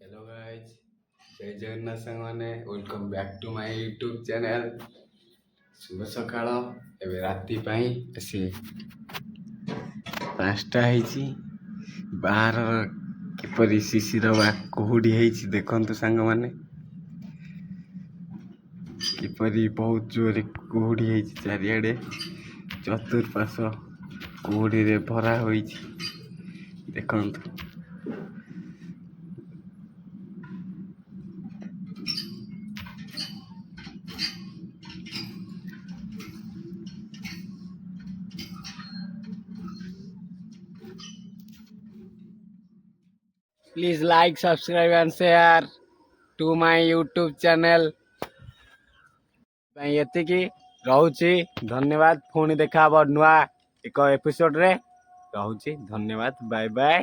Hello guys, जय जगन्नाथ सांग मैंने welcome back to my YouTube channel. शुभ सकाळ। एबे राति पाई आसी 5टा ହେଇଛି। बाहर किपरि शिशिर वा कुहुडी ହେଇଛି देखंतु सांगमाने। किपरि बहुत जोरे कुहुडी ହେଇଛି चारिआडे। चतुर्पाश कुहुडी रे भरा होईଛି देखंतु। Please like, subscribe and share to my YouTube channel। ଏତିକି ରହୁଛି। ଧନ୍ୟବାଦ। ପୁଣି ଦେଖା ହବ ନୂଆ ଏକ ଏପିସୋଡରେ। ରହୁଛି। ଧନ୍ୟବାଦ। ବାय ବାय।